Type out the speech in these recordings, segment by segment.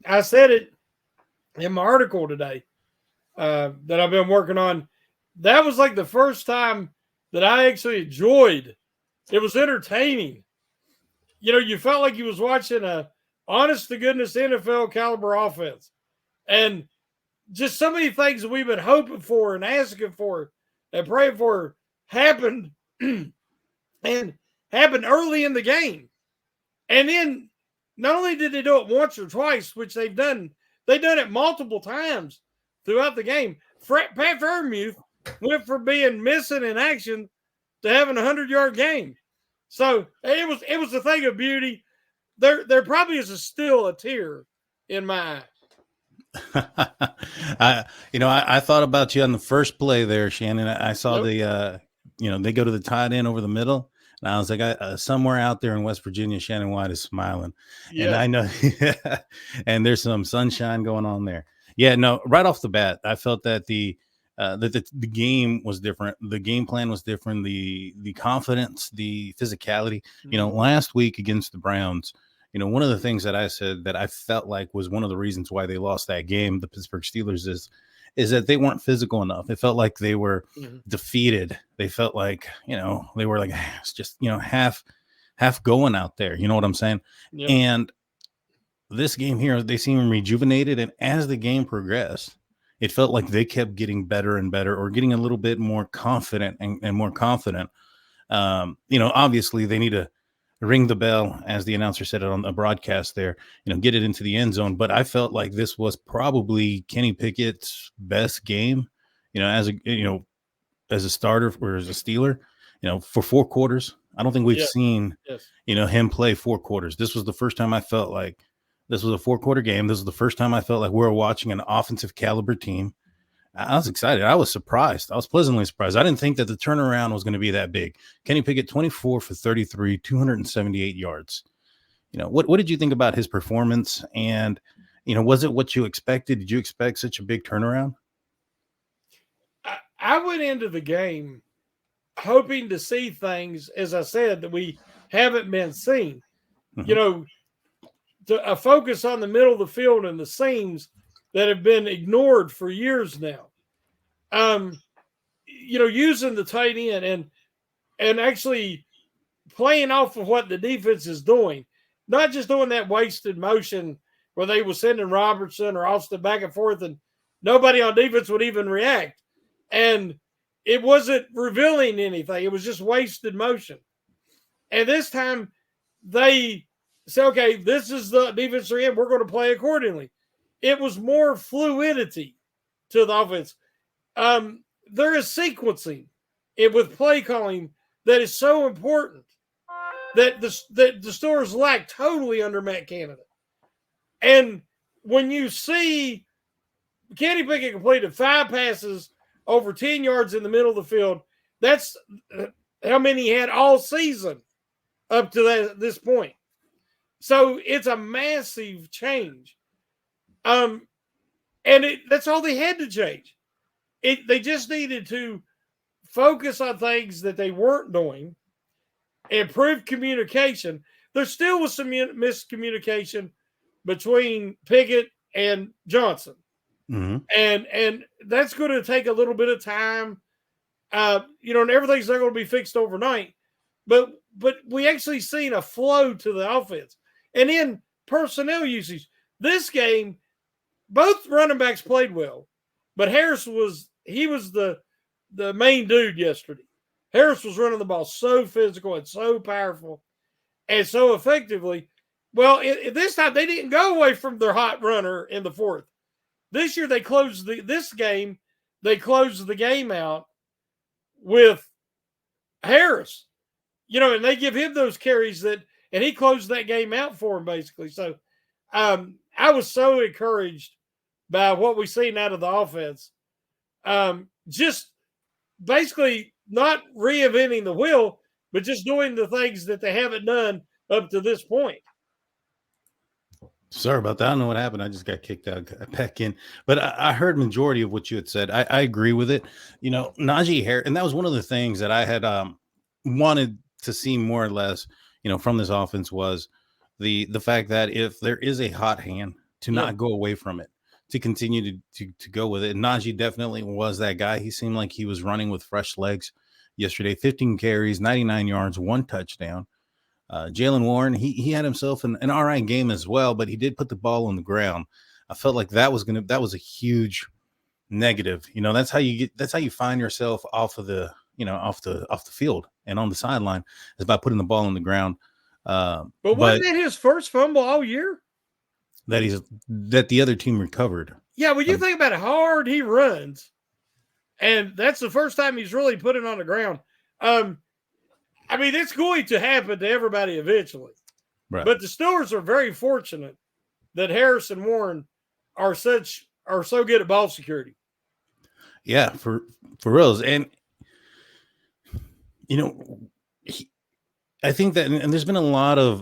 I said it in my article today that I've been working on. That was like the first time that I actually enjoyed. It was entertaining. You felt like you was watching a honest to goodness NFL caliber offense. And just so many things that we've been hoping for and asking for and praying for happened and happened early in the game. And then not only did they do it once or twice, which they've done it multiple times throughout the game. Pat Freiermuth went from being missing in action to having a 100-yard game. So it was a thing of beauty. There probably is still a tear in my eye. I thought about you on the first play there, Shannon. I saw the they go to the tight end over the middle. And I was like, somewhere out there in West Virginia, Shannon White is smiling. Yeah. And I know, and there's some sunshine going on there. Yeah, no, right off the bat, I felt that the game was different. The game plan was different. The confidence, the physicality. Mm-hmm. Last week against the Browns, one of the things that I said that I felt like was one of the reasons why they lost that game, the Pittsburgh Steelers, is that they weren't physical enough. It felt like they were defeated. They felt like, they were like just, half going out there. You know what I'm saying? Yep. And this game here, they seem rejuvenated. And as the game progressed, it felt like they kept getting better and better, or getting a little bit more confident and more confident. Obviously they need to ring the bell, as the announcer said it on the broadcast there, get it into the end zone. But I felt like this was probably Kenny Pickett's best game, as a starter or as a Steeler, for 4 quarters. I don't think we've seen, him play 4 quarters. This was the first time I felt like this was a 4-quarter game. This was the first time I felt like we were watching an offensive caliber team. I was excited. I was surprised. I was pleasantly surprised. I didn't think that the turnaround was going to be that big. Kenny Pickett, 24 for 33, 278 yards. What did you think about his performance? And, was it what you expected? Did you expect such a big turnaround? I went into the game hoping to see things, as I said, that we haven't been seen. Mm-hmm. A focus on the middle of the field and the seams that have been ignored for years now. Using the tight end and actually playing off of what the defense is doing, not just doing that wasted motion where they were sending Robertson or Austin back and forth and nobody on defense would even react. And it wasn't revealing anything. It was just wasted motion. And this time they say, okay, this is the defense we're in. We're going to play accordingly. It was more fluidity to the offense. There is sequencing with play calling that is so important that the Steelers lack totally under Matt Canada. And when you see Kenny Pickett completed 5 passes over 10 yards in the middle of the field, that's how many he had all season up to this point. So it's a massive change. And that's all they had to change. They just needed to focus on things that they weren't doing, improve communication. There still was some miscommunication between Pickett and Johnson. Mm-hmm. And that's going to take a little bit of time. And everything's not going to be fixed overnight. But we actually seen a flow to the offense. And then personnel usage. This game, both running backs played well, but Harris was the main dude yesterday. Harris was running the ball so physical and so powerful and so effectively. Well, this time they didn't go away from their hot runner in the 4th. This year they closed the game out with Harris, and they give him those carries and he closed that game out for him basically. So I was so encouraged by what we've seen out of the offense. Just basically not reinventing the wheel, but just doing the things that they haven't done up to this point. Sorry about that. I don't know what happened. I just got kicked out, got back in. But I heard majority of what you had said. I agree with it. Najee Harris, and that was one of the things that I had wanted to see more or less, from this offense was the fact that if there is a hot hand to not go away from it, to continue to go with it. And Najee definitely was that guy. He seemed like he was running with fresh legs yesterday. 15 carries, 99 yards, 1 touchdown. Jaylen Warren, he had himself an all right game as well, but he did put the ball on the ground. I felt like that was a huge negative. That's how you find yourself off the field and on the sideline, is by putting the ball on the ground. But wasn't that his first fumble all year? That the other team recovered. Yeah, when you think about how hard he runs, and that's the first time he's really put it on the ground. I mean, it's going to happen to everybody eventually. Right. But the Steelers are very fortunate that Harris and Warren are so good at ball security. Yeah, for reals. And I think that, and there's been a lot of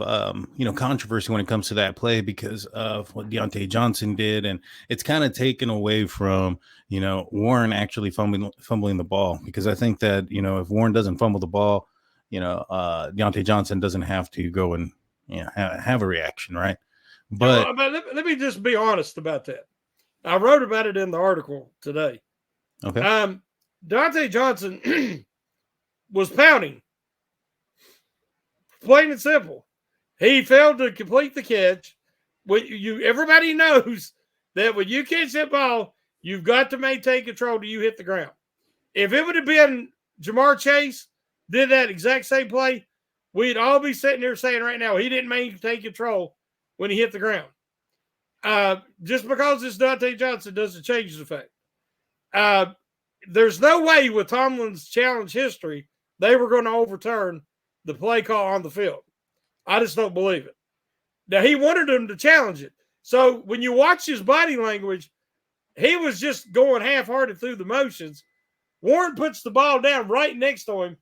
controversy when it comes to that play because of what Deontay Johnson did, and it's kind of taken away from Warren actually fumbling the ball, because I think that if Warren doesn't fumble the ball, Deontay Johnson doesn't have to go and have a reaction, right? But let me just be honest about that. I wrote about it in the article today. Okay. Deontay Johnson was pounding. Plain and simple. He failed to complete the catch. Everybody knows that when you catch that ball, you've got to maintain control till you hit the ground. If it would have been Jamar Chase did that exact same play, we'd all be sitting there saying right now, he didn't maintain control when he hit the ground. Just because it's Deontay Johnson doesn't change the fact. There's no way with Tomlin's challenge history they were going to overturn the play call on the field. I just don't believe it. Now, he wanted him to challenge it. So when you watch his body language, he was just going half-hearted through the motions. Warren puts the ball down right next to him.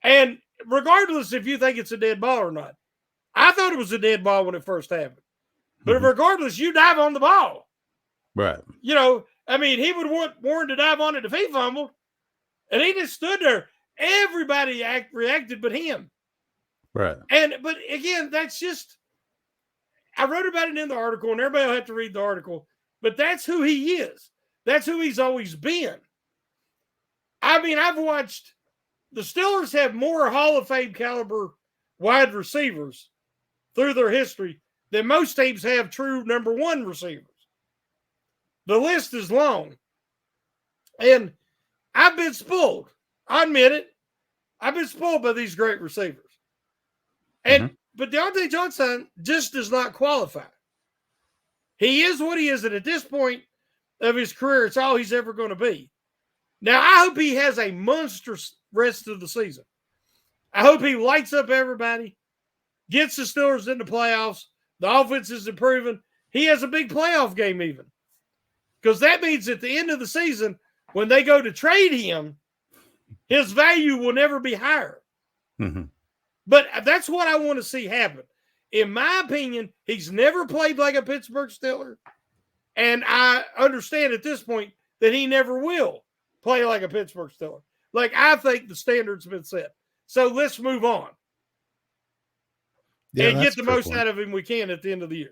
And regardless if you think it's a dead ball or not, I thought it was a dead ball when it first happened. But regardless, you dive on the ball. Right. He would want Warren to dive on it if he fumbled. And he just stood there. Everybody reacted but him. Right. But again, that's just, I wrote about it in the article, and everybody will have to read the article, but that's who he is. That's who he's always been. I've watched the Steelers have more Hall of Fame caliber wide receivers through their history than most teams have true number one receivers. The list is long. And I've been spoiled. I admit it. I've been spoiled by these great receivers. But Deontay Johnson just does not qualify. He is what he is, and at this point of his career, it's all he's ever going to be. Now, I hope he has a monstrous rest of the season. I hope he lights up everybody, gets the Steelers in the playoffs. The offense is improving. He has a big playoff game even. Because that means at the end of the season, when they go to trade him, his value will never be higher. Mm-hmm. But that's what I want to see happen. In my opinion, he's never played like a Pittsburgh Steeler. And I understand at this point that he never will play like a Pittsburgh Steeler. Like, I think the standard's been set. So let's move on. And get the most out of him we can at the end of the year.